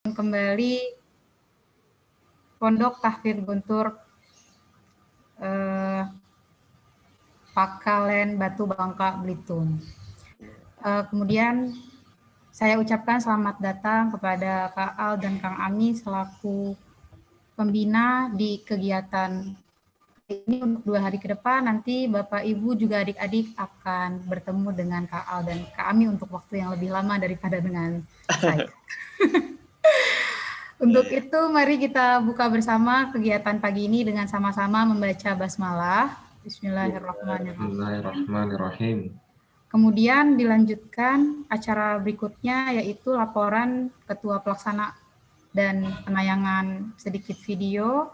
kembali Pondok Tahfidz Guntur Pakalen Batu Bangka Belitung. Kemudian saya ucapkan selamat datang kepada Kak Al dan Kang Ami selaku pembina di kegiatan ini untuk 2 hari ke depan. Nanti Bapak Ibu juga adik-adik akan bertemu dengan Kak Al dan Kak Ami untuk waktu yang lebih lama daripada dengan saya. Untuk itu mari kita buka bersama kegiatan pagi ini dengan sama-sama membaca basmalah. Bismillahirrahmanirrahim. Kemudian dilanjutkan acara berikutnya yaitu laporan Ketua Pelaksana dan penayangan sedikit video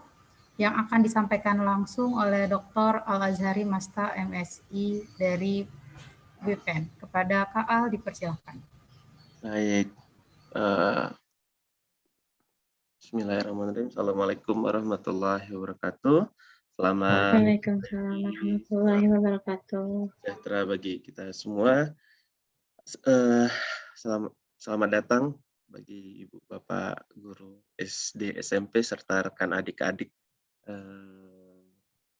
yang akan disampaikan langsung oleh Dr. Al-Azhari Masta MSI dari BPN. Kepada Kak Al dipersilakan. Baik. Bismillahirrahmanirrahim. Assalamualaikum warahmatullahi wabarakatuh. Selamat Waalaikumsalam warahmatullahi wabarakatuh. sejahtera bagi kita semua. Selamat datang bagi Ibu Bapak Guru SD SMP serta rekan adik-adik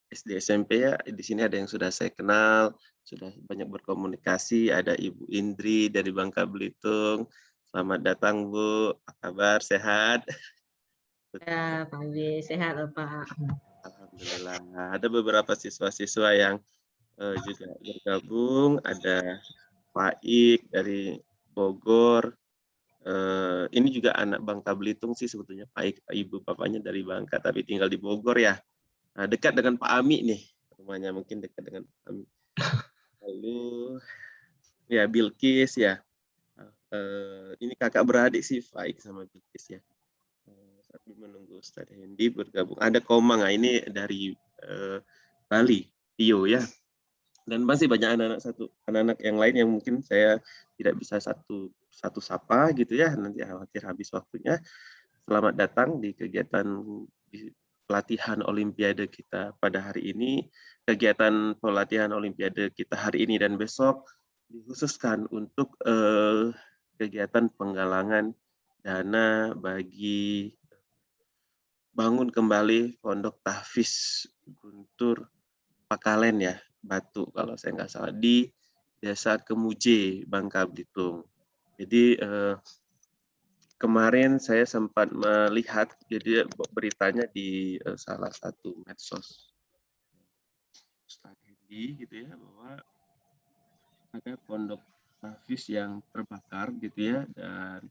SD SMP ya. Di sini ada yang sudah saya kenal, sudah banyak berkomunikasi. Ada Ibu Indri dari Bangka Belitung. Selamat datang Bu. Apa kabar? Sehat? Ya, Pak Abi, sehat Pak. Alhamdulillah. Ada beberapa siswa-siswa yang juga bergabung. Ada Pak Ik dari Bogor. Ini juga anak Bangka Belitung sih sebetulnya Pak Ik, ibu bapaknya dari Bangka tapi tinggal di Bogor ya. Nah, dekat dengan Pak Ami nih rumahnya, mungkin dekat dengan Pak Ami. Lalu ya Bilkis ya. Ini kakak beradik sih Pak Ik sama Bilkis ya. Sambil menunggu Ustadz Hendi bergabung. Ada Komang, nah ini dari Bali, Tio ya. Dan masih banyak anak-anak yang lain yang mungkin saya tidak bisa satu sapa gitu ya. Nanti khawatir habis waktunya. Selamat datang di kegiatan pelatihan Olimpiade kita pada hari ini. Kegiatan pelatihan Olimpiade kita hari ini dan besok dikhususkan untuk kegiatan penggalangan dana bagi bangun kembali Pondok Tahfidz Guntur Pakalen ya, Batu kalau saya nggak salah, di Desa Kemuje, Bangka Belitung. Jadi kemarin saya sempat melihat jadi beritanya di salah satu medsos Ustadz Hendi gitu ya, bahwa ada Pondok Tahfidz yang terbakar gitu ya, dan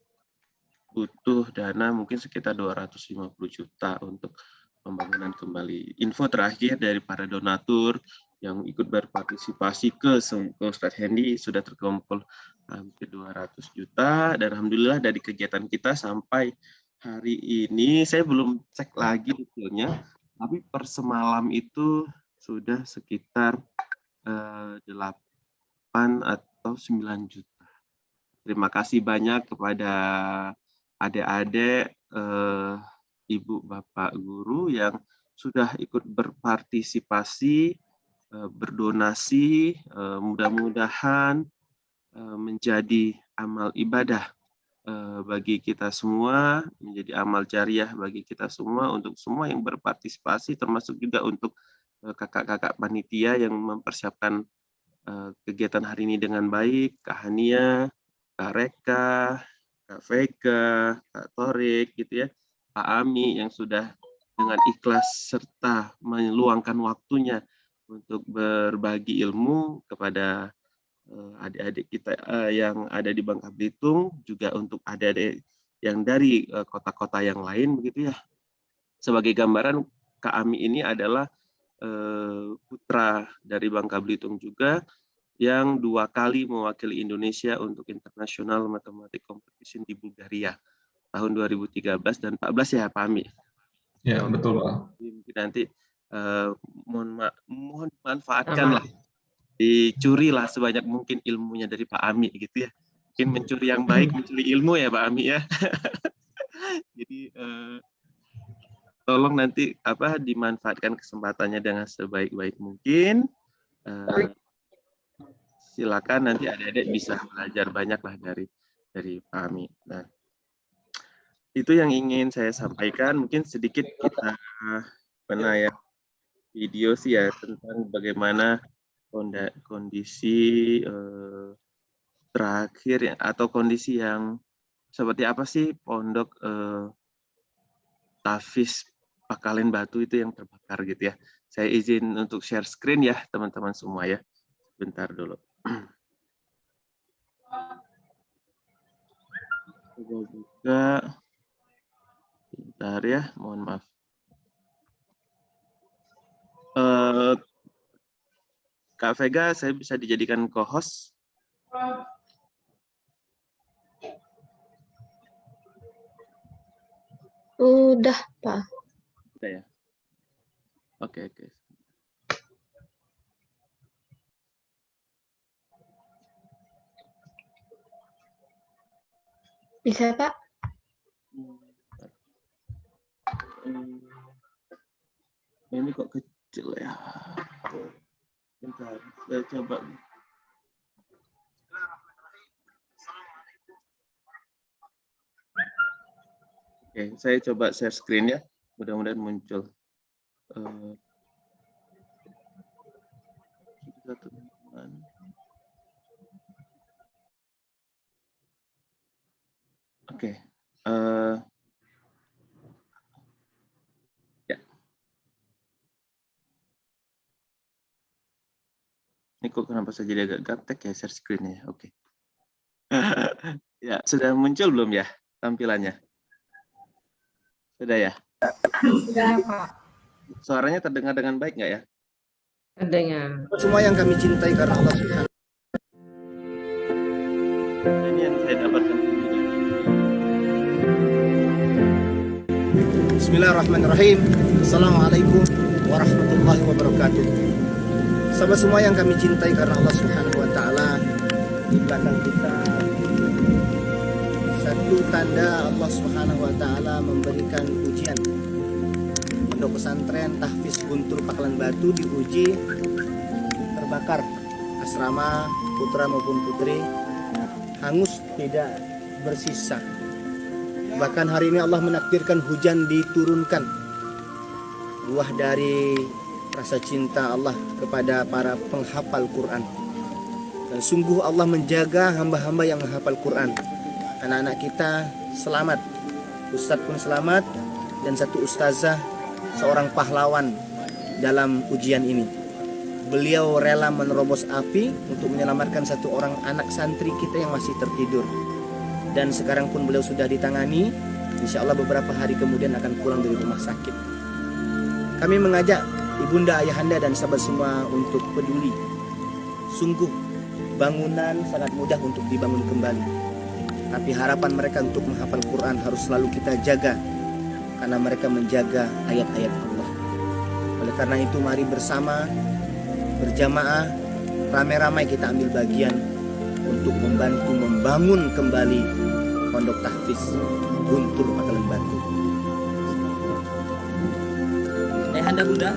butuh dana mungkin sekitar 250 juta untuk pembangunan kembali. Info terakhir dari para donatur yang ikut berpartisipasi ke Ustadz Hendi sudah terkumpul hampir 200 juta dan alhamdulillah dari kegiatan kita sampai hari ini saya belum cek lagi detailnya, tapi per semalam itu sudah sekitar 8 atau 9 juta. Terima kasih banyak kepada adik-adik, ibu bapak guru yang sudah ikut berpartisipasi, berdonasi, mudah-mudahan menjadi amal ibadah bagi kita semua, menjadi amal jariah bagi kita semua, untuk semua yang berpartisipasi, termasuk juga untuk kakak-kakak panitia yang mempersiapkan kegiatan hari ini dengan baik, Kak Hania, Kak Reka, Kak Vega, Kak Torik, gitu ya, Pak Ami yang sudah dengan ikhlas serta meluangkan waktunya untuk berbagi ilmu kepada adik-adik kita yang ada di Bangka Belitung, juga untuk adik-adik yang dari kota-kota yang lain, begitu ya. Sebagai gambaran, Kak Ami ini adalah putra dari Bangka Belitung juga, yang 2 kali mewakili Indonesia untuk International Mathematics Competition di Bulgaria tahun 2013 dan 14 ya Pak Ami. Ya betul Pak. Nanti mohon manfaatkan lah, dicuri lah sebanyak mungkin ilmunya dari Pak Ami gitu ya. Mungkin mencuri yang baik, mencuri ilmu ya Pak Ami ya. Jadi tolong nanti dimanfaatkan kesempatannya dengan sebaik-baik mungkin. Silakan nanti adik-adik bisa belajar banyak lah dari Pak Ami. Nah, itu yang ingin saya sampaikan. Mungkin sedikit kita ya video sih ya tentang bagaimana kondisi terakhir ya, atau kondisi yang seperti apa sih pondok Tahfiz Pangkalan Batu itu yang terbakar gitu ya. Saya izin untuk share screen ya teman-teman semua ya. Bentar dulu. Coba buka. Bentar ya, mohon maaf. Kak Vega, saya bisa dijadikan co-host? Udah, Pak. Udah ya? Oke. Bisa, Pak? Ini kok kecil ya? Bentar, saya coba. Oke, saya coba share screen ya. Mudah-mudahan muncul. Oke. Ya. Ini kok kenapa saya jadi agak gaptek ya share screen-nya? Oke. Ya, sudah muncul belum ya tampilannya? Sudah ya? Sudah, Pak. Suaranya terdengar dengan baik nggak ya? Terdengar. Semua yang kami cintai karena Allah Subhanahu. Ini yang saya dapatkan. Bismillahirrahmanirrahim. Assalamualaikum warahmatullahi wabarakatuh. Sahabat semua yang kami cintai karena Allah Subhanahu wa taala, di belakang kita satu tanda Allah Subhanahu wa taala memberikan ujian. Pondok pesantren Tahfiz Guntur Pangkalan Batu diuji terbakar. Asrama putra maupun putri hangus, tidak bersisa. Bahkan hari ini Allah menakdirkan hujan diturunkan. Buah dari rasa cinta Allah kepada para penghafal Quran. Dan sungguh Allah menjaga hamba-hamba yang menghafal Quran. Anak-anak kita selamat, ustadz pun selamat, dan satu ustazah seorang pahlawan dalam ujian ini. Beliau rela menerobos api untuk menyelamatkan satu orang anak santri kita yang masih tertidur. Dan sekarang pun beliau sudah ditangani. Insya Allah beberapa hari kemudian akan pulang dari rumah sakit. Kami mengajak ibunda, ayahanda, dan sahabat semua untuk peduli. Sungguh bangunan sangat mudah untuk dibangun kembali. Tapi harapan mereka untuk menghafal Quran harus selalu kita jaga. Karena mereka menjaga ayat-ayat Allah. Oleh karena itu mari bersama, berjamaah, ramai-ramai kita ambil bagian untuk membantu membangun kembali Pondok Tahfiz Guntur Pangkalan Batu. Ayahanda Bunda,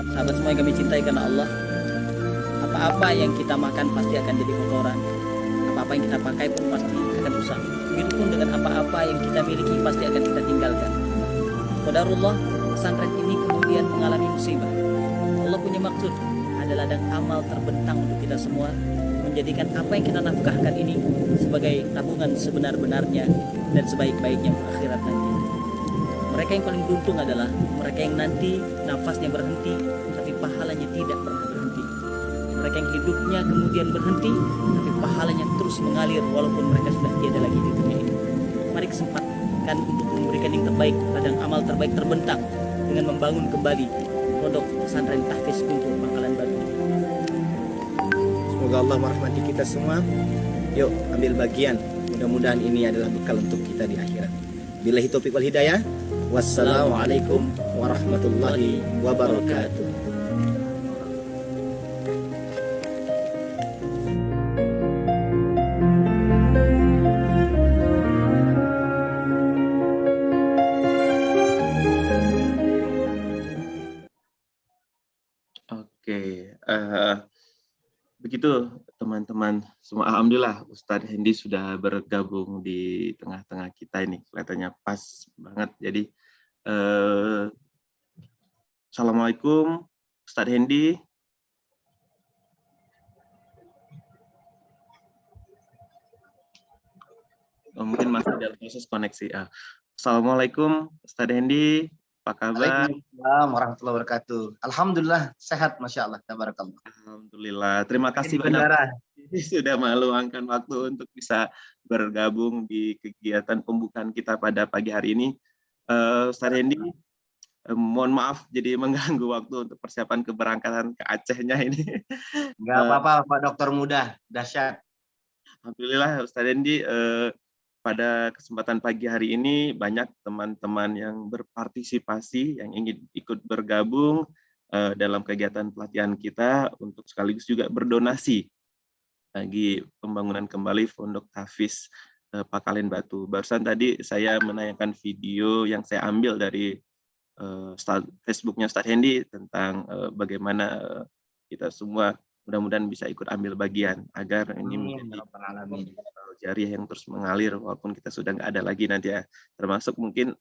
sahabat semua yang kami cintai karena Allah, apa-apa yang kita makan pasti akan jadi kotoran. Apa-apa yang kita pakai pun pasti akan rusak. Begitupun dengan apa-apa yang kita miliki pasti akan kita tinggalkan. Qadarullah, pesantren ini kemudian mengalami musibah. Allah punya maksud, ada ladang amal terbentang untuk kita semua, menjadikan apa yang kita nafkahkan ini sebagai tabungan sebenar-benarnya dan sebaik-baiknya akhirat nanti. Mereka yang paling beruntung adalah mereka yang nanti nafasnya berhenti, tapi pahalanya tidak pernah berhenti. Mereka yang hidupnya kemudian berhenti, tapi pahalanya terus mengalir walaupun mereka sudah tiada lagi di dunia ini. Mari kesempatkan untuk memberikan yang terbaik, ladang amal terbaik terbentang dengan membangun kembali Pondok Pesantren Tahfiz Guntur Pangkalan Batu. Semoga Allah merahmati kita semua. Yuk ambil bagian. Mudah-mudahan ini adalah bekal untuk kita di akhirat. Billahi taufiq wal hidayah. Wassalamualaikum warahmatullahi wabarakatuh. Oke, begitu teman-teman semua. Alhamdulillah Ustadz Hendy sudah bergabung di tengah-tengah kita ini. Kelihatannya pas banget. Jadi Assalamualaikum Ustadz Hendy. Mungkin masih dalam proses koneksi. Assalamualaikum Ustadz Hendy. Apa kabar? Waalaikumsalam warahmatullahi wabarakatuh. Alhamdulillah sehat, masya Allah, tabarakallah. Alhamdulillah. Terima kasih banyak sudah meluangkan waktu untuk bisa bergabung di kegiatan pembukaan kita pada pagi hari ini. Ustadz Hendy, mohon maaf jadi mengganggu waktu untuk persiapan keberangkatan ke Acehnya ini. Enggak apa-apa, Pak Dokter muda, dahsyat. Alhamdulillah Ustadz Hendy, pada kesempatan pagi hari ini banyak teman-teman yang berpartisipasi yang ingin ikut bergabung dalam kegiatan pelatihan kita untuk sekaligus juga berdonasi bagi pembangunan kembali Pondok Tahfiz Pakalen Batu. Barusan tadi saya menayangkan video yang saya ambil dari Facebooknya Ustadz Hendy tentang bagaimana kita semua mudah-mudahan bisa ikut ambil bagian agar ini menjadi jariah yang terus mengalir walaupun kita sudah nggak ada lagi nanti ya. Termasuk mungkin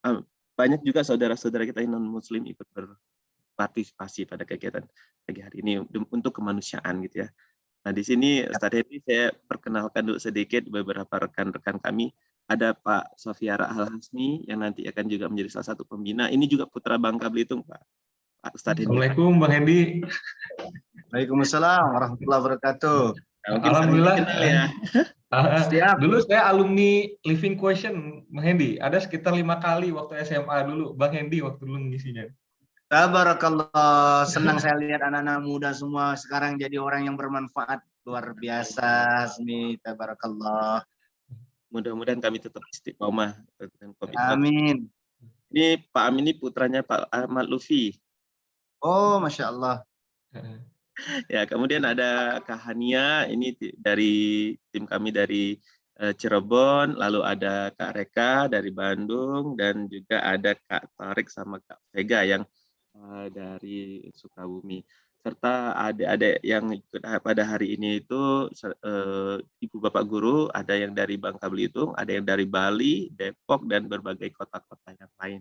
banyak juga saudara-saudara kita yang non-muslim ikut berpartisipasi pada kegiatan pagi hari ini untuk kemanusiaan gitu ya. Nah di sini Ustadz Hendy saya perkenalkan dulu sedikit beberapa rekan-rekan kami. Ada Pak Sofiara Al-Hasmi yang nanti akan juga menjadi salah satu pembina. Ini juga putra Bangka Belitung Pak Ustadz Hendy. Assalamualaikum Bang Hendy. Waalaikumsalam warahmatullahi wabarakatuh. Alhamdulillah. Ya. Siap. Dulu saya alumni Living Question Bang Hendy. Ada sekitar 5 kali waktu SMA dulu Bang Hendy waktu dulu ngisinya. Tabarakallah, senang saya lihat anak-anak muda semua sekarang jadi orang yang bermanfaat luar biasa. Hasmi, tabarakallah. Mudah-mudahan kami tetap istiqomah dengan komitmen. Amin. Ini Pak Amin ini putranya Pak Ahmad Lufi. Oh, masya Allah. Ya, kemudian ada Kak Hania, ini dari tim kami dari Cirebon, lalu ada Kak Reka dari Bandung, dan juga ada Kak Tarik sama Kak Vega yang dari Sukabumi. Serta adik-adik yang ikut pada hari ini itu Ibu Bapak Guru, ada yang dari Bangka Belitung, ada yang dari Bali, Depok, dan berbagai kota-kota yang lain.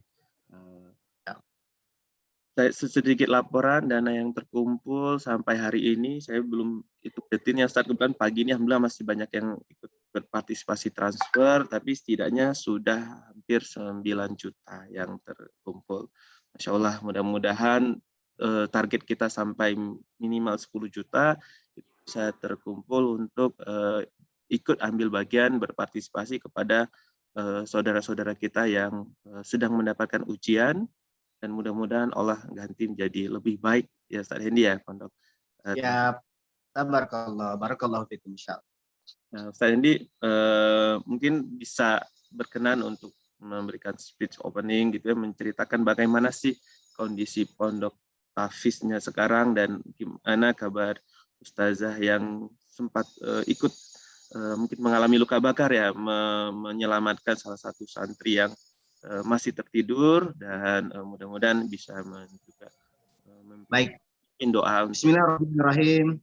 Sedikit laporan dana yang terkumpul sampai hari ini, saya belum itu detailnya start kebetulan pagi ini alhamdulillah masih banyak yang ikut berpartisipasi transfer, tapi setidaknya sudah hampir 9 juta yang terkumpul. Masya Allah, mudah-mudahan target kita sampai minimal 10 juta bisa terkumpul untuk ikut ambil bagian berpartisipasi kepada saudara-saudara kita yang sedang mendapatkan ujian. Dan mudah-mudahan Allah ganti menjadi lebih baik ya Ustadz Hendy ya pondok. Ya, tabarakallah, barakallahu fikum insyaallah. Nah, Ustadz Hendy mungkin bisa berkenan untuk memberikan speech opening gitu ya, menceritakan bagaimana sih kondisi pondok Tahfiznya sekarang dan gimana kabar Ustazah yang sempat ikut mungkin mengalami luka bakar ya, menyelamatkan salah satu santri yang masih tertidur dan mudah-mudahan bisa juga Baik. doa. Bismillahirrahmanirrahim.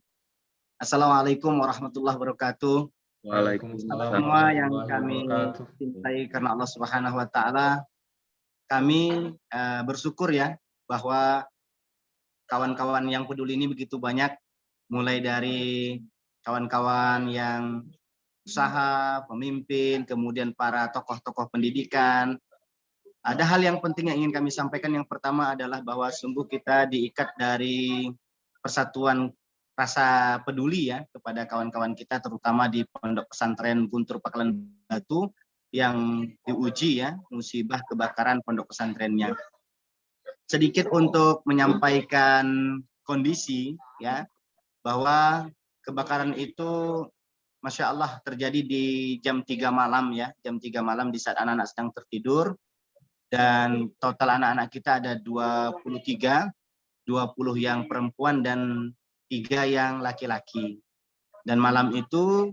Assalamualaikum warahmatullahi wabarakatuh. Waalaikumsalam. Semua yang kami cintai karena Allah Subhanahu wa taala, kami bersyukur ya bahwa kawan-kawan yang peduli ini begitu banyak, mulai dari kawan-kawan yang usaha, pemimpin, kemudian para tokoh-tokoh pendidikan. Ada hal yang penting yang ingin kami sampaikan. Yang pertama adalah bahwa sungguh kita diikat dari persatuan rasa peduli ya kepada kawan-kawan kita, terutama di Pondok Pesantren Guntur Pakalen Batu yang diuji ya musibah kebakaran pondok pesantrennya. Sedikit untuk menyampaikan kondisi ya, bahwa kebakaran itu Masya Allah terjadi di jam 3 malam ya, jam 3 malam di saat anak-anak sedang tertidur. Dan total anak-anak kita ada 23, 20 yang perempuan dan 3 yang laki-laki. Dan malam itu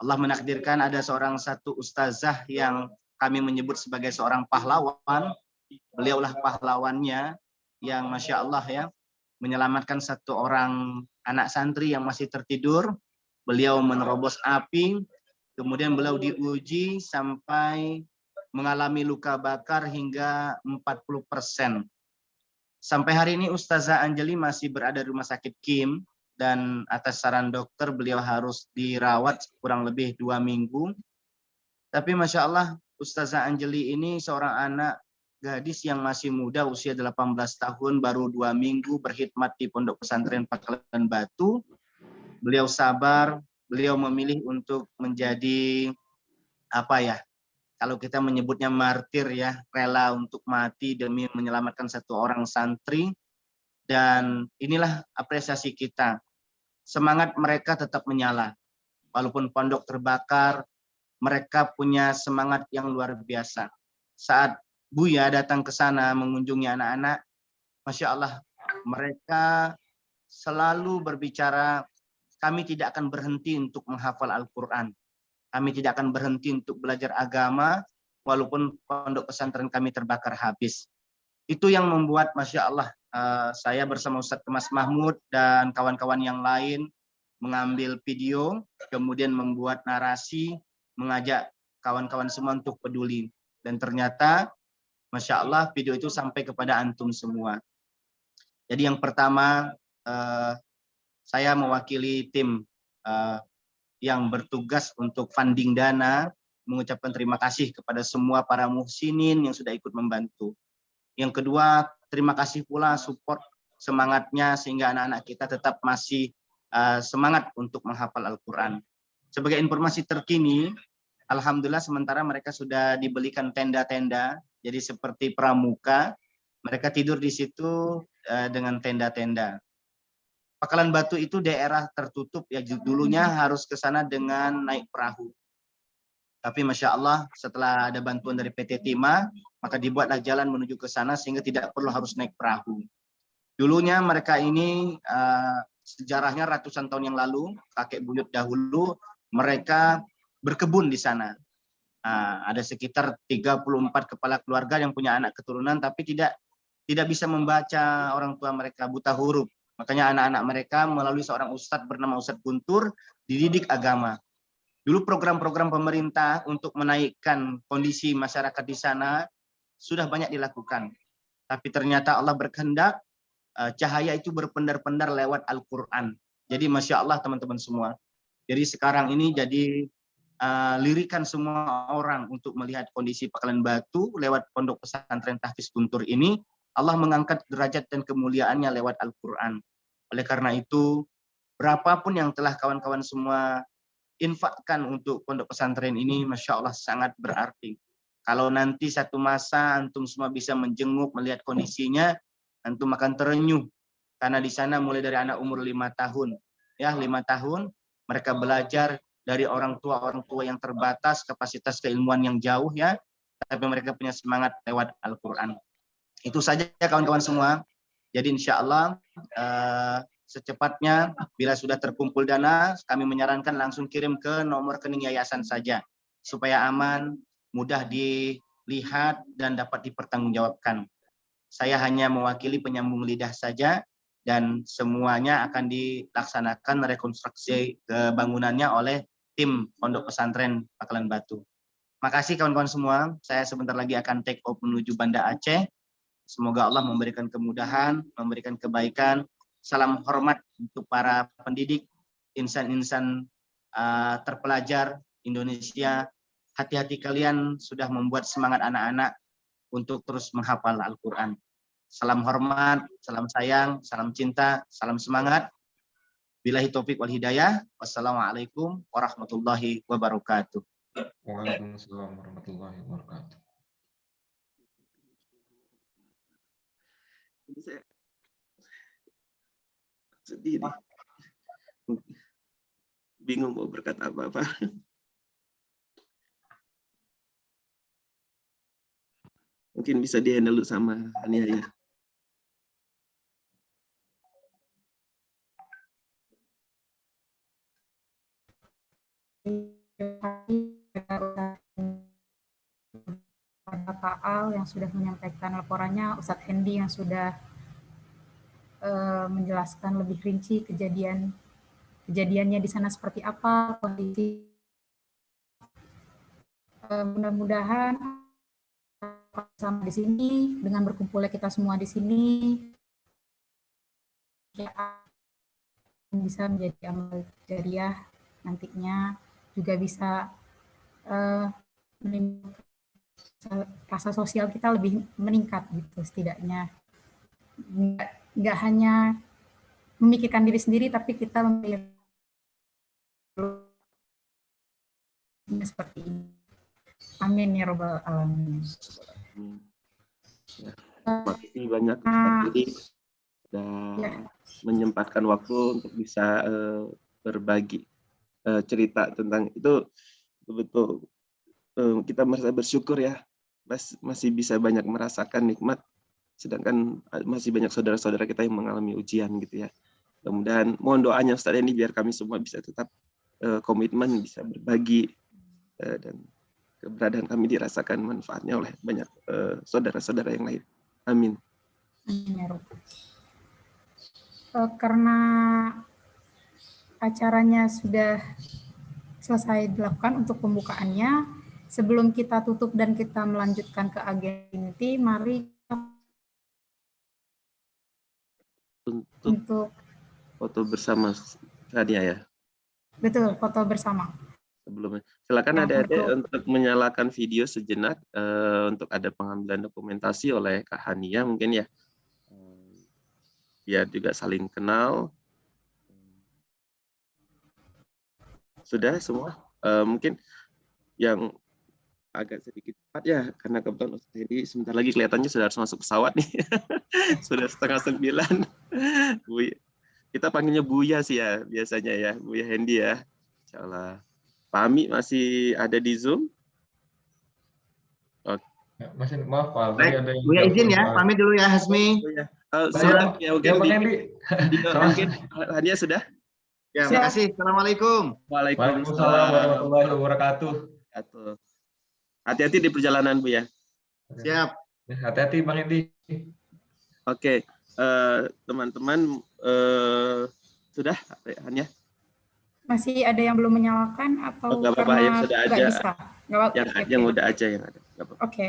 Allah menakdirkan ada satu ustazah yang kami menyebut sebagai seorang pahlawan. Beliaulah pahlawannya yang Masya Allah ya, menyelamatkan 1 orang anak santri yang masih tertidur. beliau menerobos api, kemudian beliau diuji sampai mengalami luka bakar hingga 40%. Sampai hari ini Ustazah Anjeli masih berada di Rumah Sakit Kim, dan atas saran dokter beliau harus dirawat kurang lebih 2 minggu. Tapi Masya Allah, Ustazah Anjeli ini seorang anak gadis yang masih muda, usia 18 tahun, baru 2 minggu berkhidmat di Pondok Pesantren Pakalan Batu. Beliau sabar, beliau memilih untuk menjadi kalau kita menyebutnya martir ya, rela untuk mati demi menyelamatkan satu orang santri. Dan inilah apresiasi kita. Semangat mereka tetap menyala. Walaupun pondok terbakar, mereka punya semangat yang luar biasa. Saat Buya datang ke sana mengunjungi anak-anak, Masya Allah, mereka selalu berbicara, kami tidak akan berhenti untuk menghafal Al-Quran. Kami tidak akan berhenti untuk belajar agama, walaupun pondok pesantren kami terbakar habis. Itu yang membuat Masya Allah, saya bersama Ustadz Kemas Mahmud dan kawan-kawan yang lain mengambil video, kemudian membuat narasi, mengajak kawan-kawan semua untuk peduli. Dan ternyata, Masya Allah, video itu sampai kepada antum semua. Jadi yang pertama, saya mewakili tim yang bertugas untuk funding dana, mengucapkan terima kasih kepada semua para muhsinin yang sudah ikut membantu. Yang kedua, terima kasih pula support semangatnya sehingga anak-anak kita tetap masih semangat untuk menghafal Al-Quran. Sebagai informasi terkini, alhamdulillah sementara mereka sudah dibelikan tenda-tenda, jadi seperti pramuka, mereka tidur di situ dengan tenda-tenda. Pakalan Batu itu daerah tertutup ya, dulunya harus ke sana dengan naik perahu. Tapi Masya Allah setelah ada bantuan dari PT Timah, maka dibuatlah jalan menuju ke sana sehingga tidak perlu harus naik perahu. Dulunya mereka ini sejarahnya ratusan tahun yang lalu, kakek buyut dahulu, mereka berkebun di sana. Ada sekitar 34 kepala keluarga yang punya anak keturunan, tapi tidak bisa membaca, orang tua mereka buta huruf. Makanya anak-anak mereka melalui seorang ustadz bernama Ustadz Guntur dididik agama. Dulu program-program pemerintah untuk menaikkan kondisi masyarakat di sana sudah banyak dilakukan. Tapi ternyata Allah berkehendak cahaya itu berpendar-pendar lewat Al-Quran. Jadi Masya Allah teman-teman semua. Jadi sekarang ini jadi lirikan semua orang untuk melihat kondisi Pakalan Batu lewat Pondok Pesantren Tahfiz Guntur ini. Allah mengangkat derajat dan kemuliaannya lewat Al-Quran. Oleh karena itu, berapapun yang telah kawan-kawan semua infakkan untuk pondok pesantren ini, Masya Allah sangat berarti. Kalau nanti satu masa antum semua bisa menjenguk, melihat kondisinya, antum akan terenyuh. Karena di sana mulai dari anak umur 5 tahun. Ya, 5 tahun, mereka belajar dari orang tua yang terbatas, kapasitas keilmuan yang jauh ya, tapi mereka punya semangat lewat Al-Quran. Itu saja kawan-kawan semua. Jadi insya Allah secepatnya bila sudah terkumpul dana, kami menyarankan langsung kirim ke nomor rekening yayasan saja. Supaya aman, mudah dilihat, dan dapat dipertanggungjawabkan. Saya hanya mewakili penyambung lidah saja, dan semuanya akan dilaksanakan rekonstruksi bangunannya oleh tim Pondok Pesantren Pakalan Batu. Makasih kawan-kawan semua, saya sebentar lagi akan take off menuju Banda Aceh. Semoga Allah memberikan kemudahan, memberikan kebaikan. Salam hormat untuk para pendidik, insan-insan terpelajar Indonesia. Hati-hati kalian sudah membuat semangat anak-anak untuk terus menghafal Al-Quran. Salam hormat, salam sayang, salam cinta, salam semangat. Billahi taufik wal hidayah. Wassalamualaikum warahmatullahi wabarakatuh. Waalaikumsalam warahmatullahi wabarakatuh. Saya sedih nih. Bingung mau berkata apa-apa. Mungkin bisa di-handle dulu sama Hania ya. Pak Al yang sudah menyampaikan laporannya, Ustadz Hendi yang sudah menjelaskan lebih rinci kejadian kejadiannya di sana seperti apa, kondisi. Mudah-mudahan sama di sini, dengan berkumpulnya kita semua di sini, ya, bisa menjadi amal jariah nantinya, juga bisa rasa sosial kita lebih meningkat gitu setidaknya. Nggak hanya memikirkan diri sendiri, tapi kita memilih seperti ini. Amin ya robbal alamin. Ya, terima kasih banyak Ustaz Hedi sudah menyempatkan waktu untuk bisa berbagi cerita tentang itu. Betul kita merasa bersyukur ya, masih bisa banyak merasakan nikmat, sedangkan masih banyak saudara-saudara kita yang mengalami ujian gitu ya. Mudah-mudahan mohon doanya Ustaz ini biar kami semua bisa tetap komitmen, bisa berbagi, dan keberadaan kami dirasakan manfaatnya oleh banyak saudara-saudara yang lain. Amin. Amin ya Rabb. Karena acaranya sudah selesai dilakukan untuk pembukaannya, sebelum kita tutup dan kita melanjutkan ke agenda inti, mari untuk foto bersama Nadia ya. Betul, foto bersama. Sebelumnya, silakan adik-adik untuk menyalakan video sejenak untuk ada pengambilan dokumentasi oleh Kak Hania mungkin ya, biar juga saling kenal. Sudah semua? Mungkin yang agak sedikit cepat ya, karena kebetulan Ustaz Hedi sebentar lagi kelihatannya sudah harus masuk pesawat nih. Sudah 8:30. Bu, kita panggilnya Buya sih ya biasanya ya, Buya Hendy ya. Insyaallah. Pak Ami masih ada di Zoom? Oke. Masih, maaf Pak. Baik, Buya izin ya, pamit dulu ya Hasmi. Sudah ya, mungkin Bang Hendy. mungkin Hania sudah? Ya, makasih. Assalamualaikum. Waalaikumsalam warahmatullahi wabarakatuh. Hati-hati di perjalanan Bu ya. Siap. Hati-hati Bang Hendy. Oke, teman-teman sudah Hania? Masih ada yang belum menyalakan atau nggak apa-apa, yang sudah nggak aja. bisa? Nggak apa-apa. Yang udah aja yang ada. Oke.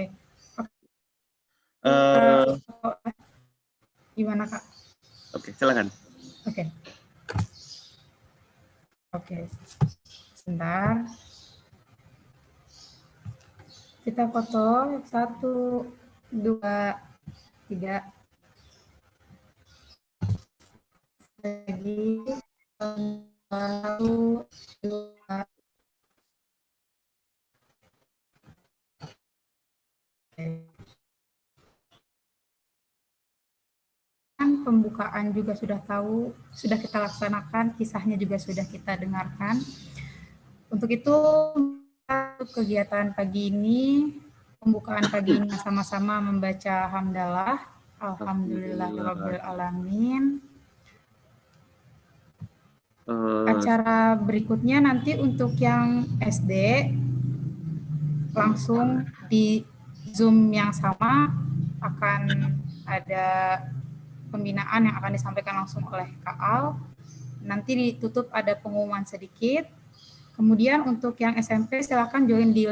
Gimana Kak? Oke, silakan. Oke. Sebentar. Kita foto 1, 2, 3. Lagi 1, 2. Pembukaan juga sudah tahu, sudah kita laksanakan, kisahnya juga sudah kita dengarkan. Untuk itu, kegiatan pagi ini, pembukaan pagi ini sama-sama membaca hamdalah, alhamdulillahirabbil alamin. Acara berikutnya nanti untuk yang SD langsung di Zoom yang sama akan ada pembinaan yang akan disampaikan langsung oleh Kak Al. Nanti ditutup ada pengumuman sedikit. Kemudian untuk yang SMP silakan join di